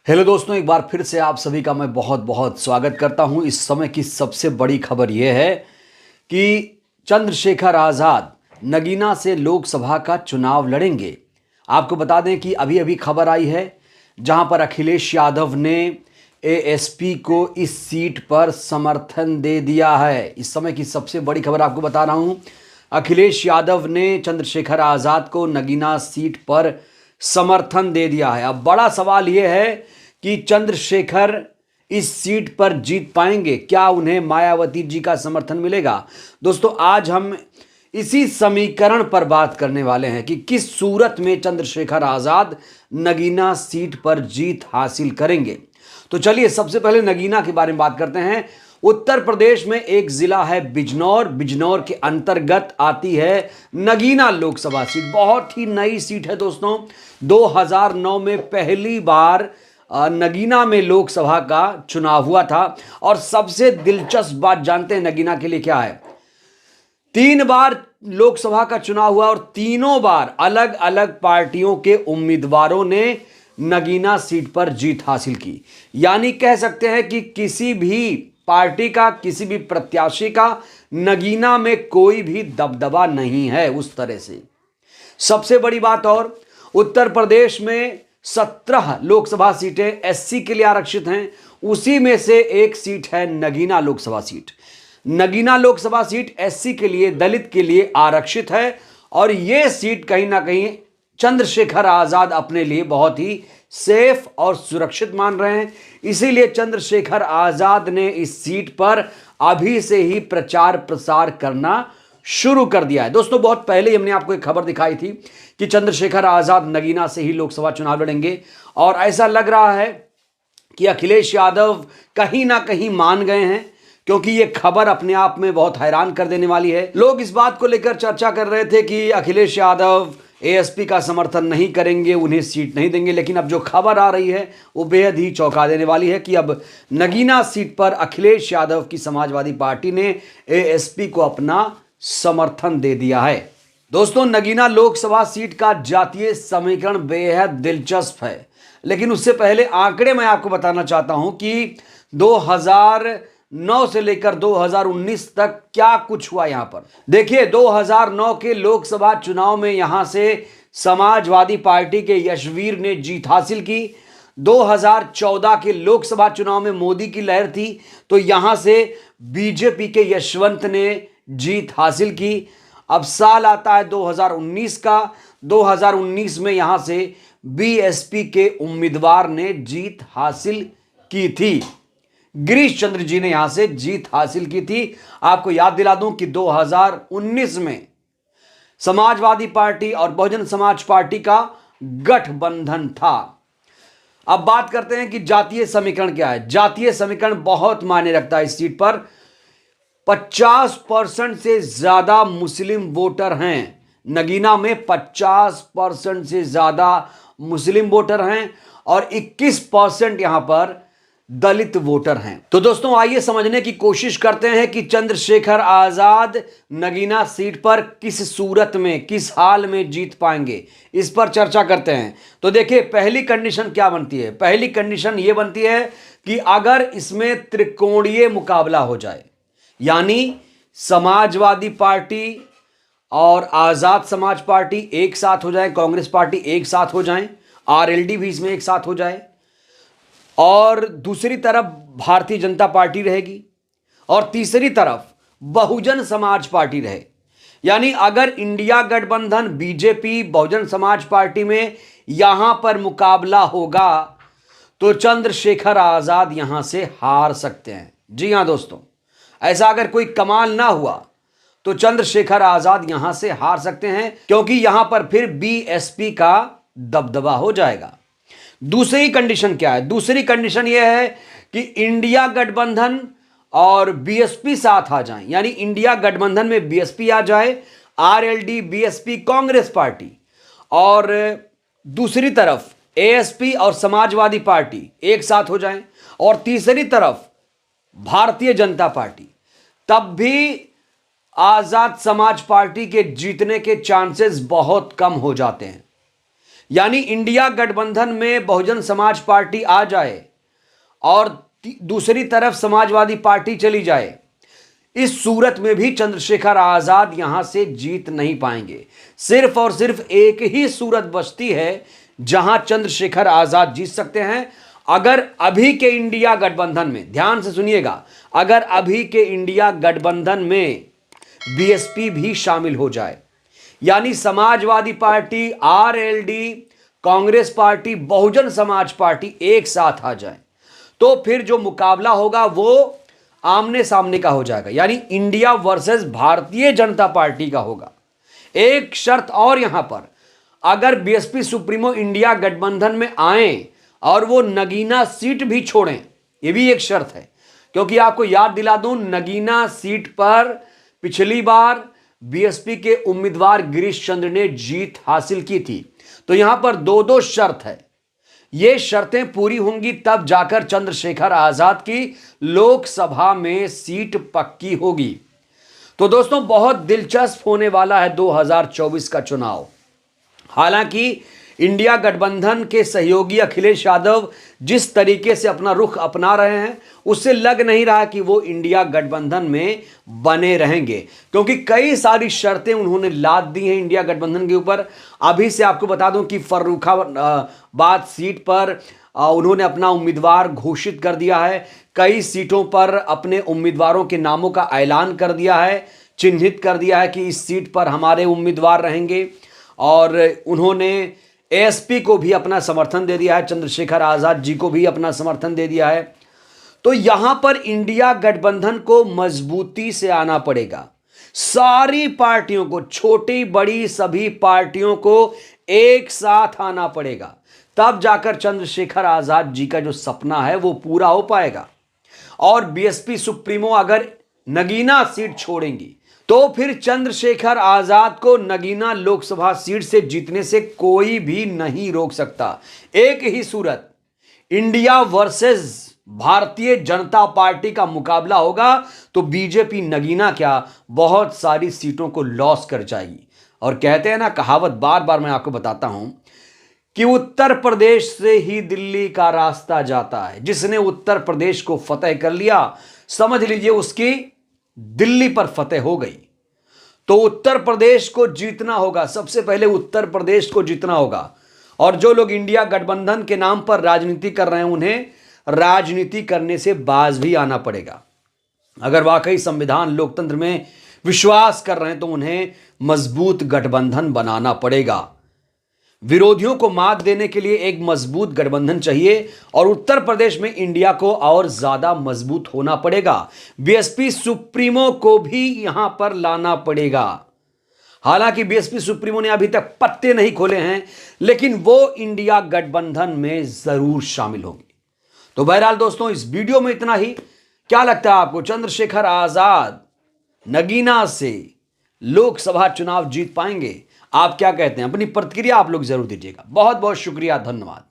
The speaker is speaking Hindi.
हेलो दोस्तों, एक बार फिर से आप सभी का मैं बहुत बहुत स्वागत करता हूं। इस समय की सबसे बड़ी खबर यह है कि चंद्रशेखर आज़ाद नगीना से लोकसभा का चुनाव लड़ेंगे। आपको बता दें कि अभी अभी खबर आई है जहां पर अखिलेश यादव ने एएसपी को इस सीट पर समर्थन दे दिया है। इस समय की सबसे बड़ी खबर आपको बता रहा हूं, अखिलेश यादव ने चंद्रशेखर आज़ाद को नगीना सीट पर समर्थन दे दिया है। अब बड़ा सवाल यह है कि चंद्रशेखर इस सीट पर जीत पाएंगे, क्या उन्हें मायावती जी का समर्थन मिलेगा? दोस्तों, आज हम इसी समीकरण पर बात करने वाले हैं कि किस सूरत में चंद्रशेखर आज़ाद नगीना सीट पर जीत हासिल करेंगे। तो चलिए सबसे पहले नगीना के बारे में बात करते हैं। उत्तर प्रदेश में एक जिला है बिजनौर। बिजनौर के अंतर्गत आती है नगीना लोकसभा सीट। बहुत ही नई सीट है दोस्तों। 2009 में पहली बार नगीना में लोकसभा का चुनाव हुआ था। और सबसे दिलचस्प बात जानते हैं नगीना के लिए क्या है? 3 बार लोकसभा का चुनाव हुआ और तीनों बार अलग अलग पार्टियों के उम्मीदवारों ने नगीना सीट पर जीत हासिल की। यानी कह सकते हैं कि किसी भी पार्टी का, किसी भी प्रत्याशी का नगीना में कोई भी दबदबा नहीं है उस तरह से। सबसे बड़ी बात, और उत्तर प्रदेश में 17 लोकसभा सीटें एससी के लिए आरक्षित हैं। उसी में से एक सीट है Nagina Lok Sabha seat. Nagina Lok Sabha seat SC के लिए, दलित के लिए आरक्षित है। और यह सीट कहीं ना कहीं चंद्रशेखर आज़ाद अपने लिए बहुत ही सेफ और सुरक्षित मान रहे हैं। इसीलिए चंद्रशेखर आज़ाद ने इस सीट पर अभी से ही प्रचार प्रसार करना शुरू कर दिया है। दोस्तों, बहुत पहले ही हमने आपको एक खबर दिखाई थी कि चंद्रशेखर आज़ाद नगीना से ही लोकसभा चुनाव लड़ेंगे। और ऐसा लग रहा है कि अखिलेश यादव कहीं ना कहीं मान गए हैं, क्योंकि यह खबर अपने आप में बहुत हैरान कर देने वाली है। लोग इस बात को लेकर चर्चा कर रहे थे कि अखिलेश यादव एएसपी का समर्थन नहीं करेंगे, उन्हें सीट नहीं देंगे। लेकिन अब जो खबर आ रही है वो बेहद ही चौंका देने वाली है कि अब नगीना सीट पर अखिलेश यादव की समाजवादी पार्टी ने एएसपी को अपना समर्थन दे दिया है। दोस्तों, नगीना लोकसभा सीट का जातीय समीकरण बेहद दिलचस्प है। लेकिन उससे पहले आंकड़े मैं आपको बताना चाहता हूं कि 2009 से लेकर 2019 तक क्या कुछ हुआ। यहां पर देखिए, 2009 के लोकसभा चुनाव में यहां से समाजवादी पार्टी के यशवीर ने जीत हासिल की। 2014 के लोकसभा चुनाव में मोदी की लहर थी, तो यहां से बीजेपी के यशवंत ने जीत हासिल की। अब साल आता है 2019 का। 2019 में यहां से बीएसपी के उम्मीदवार ने जीत हासिल की थी। गिरीश चंद्र जी ने यहां से जीत हासिल की थी। आपको याद दिला दूं कि 2019 में समाजवादी पार्टी और बहुजन समाज पार्टी का गठबंधन था। अब बात करते हैं कि जातीय समीकरण क्या है। जातीय समीकरण बहुत मायने रखता है इस सीट पर। 50% से ज्यादा मुस्लिम वोटर हैं नगीना में। 50% से ज्यादा मुस्लिम वोटर हैं और 21% यहां पर दलित वोटर हैं। तो दोस्तों, आइए समझने की कोशिश करते हैं कि चंद्रशेखर आज़ाद नगीना सीट पर किस सूरत में, किस हाल में जीत पाएंगे, इस पर चर्चा करते हैं। तो देखिए, पहली कंडीशन क्या बनती है? पहली कंडीशन यह बनती है कि अगर इसमें त्रिकोणीय मुकाबला हो जाए, यानी समाजवादी पार्टी और आज़ाद समाज पार्टी एक साथ हो जाए, कांग्रेस पार्टी एक साथ हो जाए, आरएलडी भी इसमें एक साथ हो जाए, और दूसरी तरफ भारतीय जनता पार्टी रहेगी, और तीसरी तरफ बहुजन समाज पार्टी रहे। यानी अगर इंडिया गठबंधन बीजेपी बहुजन समाज पार्टी में यहां पर मुकाबला होगा तो चंद्रशेखर आज़ाद यहां से हार सकते हैं। जी हां दोस्तों, ऐसा अगर कोई कमाल ना हुआ तो चंद्रशेखर आज़ाद यहां से हार सकते हैं, क्योंकि यहां पर फिर बीएसपी का दबदबा हो जाएगा। दूसरी कंडीशन क्या है? दूसरी कंडीशन यह है कि इंडिया गठबंधन और बीएसपी साथ आ जाएं, यानी इंडिया गठबंधन में बीएसपी आ जाए, आरएलडी, बीएसपी, कांग्रेस पार्टी, और दूसरी तरफ एएसपी और समाजवादी पार्टी एक साथ हो जाएं, और तीसरी तरफ भारतीय जनता पार्टी, तब भी आजाद समाज पार्टी के जीतने के चांसेस बहुत कम हो जाते हैं। यानी इंडिया गठबंधन में बहुजन समाज पार्टी आ जाए और दूसरी तरफ समाजवादी पार्टी चली जाए, इस सूरत में भी चंद्रशेखर आजाद यहां से जीत नहीं पाएंगे। सिर्फ और सिर्फ एक ही सूरत बचती है जहां चंद्रशेखर आजाद जीत सकते हैं, अगर अभी के इंडिया गठबंधन में, ध्यान से सुनिएगा, अगर अभी के इंडिया गठबंधन में बीएसपी भी शामिल हो जाए, यानी Samajwadi Party, RLD, Congress Party, Bahujan Samaj Party एक साथ आ जाए, तो फिर जो मुकाबला होगा वो आमने सामने का हो जाएगा, यानी India versus Bharatiya Janata party का होगा। एक शर्त और यहां पर, अगर बीएसपी सुप्रीमो इंडिया गठबंधन में आए और वो नगीना सीट भी छोड़ें, ये भी एक शर्त है, क्योंकि आपको याद दिला दूं, नगीना सीट पर पिछली बार बीएसपी के उम्मीदवार गिरीश चंद्र ने जीत हासिल की थी। तो यहां पर दो दो शर्त है, ये शर्तें पूरी होंगी तब जाकर चंद्रशेखर आजाद की लोकसभा में सीट पक्की होगी। तो दोस्तों, बहुत दिलचस्प होने वाला है 2024 का चुनाव। हालांकि इंडिया गठबंधन के सहयोगी अखिलेश यादव जिस तरीके से अपना रुख अपना रहे हैं, उससे लग नहीं रहा कि वो इंडिया गठबंधन में बने रहेंगे, क्योंकि कई सारी शर्तें उन्होंने लाद दी हैं इंडिया गठबंधन के ऊपर। अभी से आपको बता दूं कि फर्रुखाबाद सीट पर उन्होंने अपना उम्मीदवार घोषित कर दिया है। कई सीटों पर अपने उम्मीदवारों के नामों का ऐलान कर दिया है, चिन्हित कर दिया है कि इस सीट पर हमारे उम्मीदवार रहेंगे, और उन्होंने एएसपी को भी अपना समर्थन दे दिया है, चंद्रशेखर आजाद जी को भी अपना समर्थन दे दिया है। तो यहां पर इंडिया गठबंधन को मजबूती से आना पड़ेगा। सारी पार्टियों को, छोटी बड़ी सभी पार्टियों को एक साथ आना पड़ेगा, तब जाकर चंद्रशेखर आजाद जी का जो सपना है वो पूरा हो पाएगा। और बीएसपी सुप्रीमो अगर नगीना सीट छोड़ेंगी तो फिर चंद्रशेखर आजाद को नगीना लोकसभा सीट से जीतने से कोई भी नहीं रोक सकता। एक ही सूरत, India versus Bharatiya Janata party का मुकाबला होगा, तो बीजेपी नगीना क्या, बहुत सारी सीटों को लॉस कर जाएगी। और कहते हैं ना, कहावत बार बार मैं आपको बताता हूं कि उत्तर प्रदेश से ही दिल्ली का रास्ता जाता है। जिसने उत्तर प्रदेश को फतेह कर लिया, समझ लीजिए उसकी दिल्ली पर फतेह हो गई। तो उत्तर प्रदेश को जीतना होगा, सबसे पहले उत्तर प्रदेश को जीतना होगा। और जो लोग इंडिया गठबंधन के नाम पर राजनीति कर रहे हैं, उन्हें राजनीति करने से बाज भी आना पड़ेगा। अगर वाकई संविधान लोकतंत्र में विश्वास कर रहे हैं तो उन्हें मजबूत गठबंधन बनाना पड़ेगा। विरोधियों को मात देने के लिए एक मजबूत गठबंधन चाहिए, और उत्तर प्रदेश में इंडिया को और ज्यादा मजबूत होना पड़ेगा। बीएसपी सुप्रीमो को भी यहां पर लाना पड़ेगा। हालांकि बीएसपी सुप्रीमो ने अभी तक पत्ते नहीं खोले हैं, लेकिन वो इंडिया गठबंधन में जरूर शामिल होंगे। तो बहरहाल दोस्तों, इस वीडियो में इतना ही। क्या लगता है आपको, चंद्रशेखर आजाद नगीना से लोकसभा चुनाव जीत पाएंगे? आप क्या कहते हैं? अपनी प्रतिक्रिया आप लोग जरूर दीजिएगा। बहुत बहुत शुक्रिया, धन्यवाद।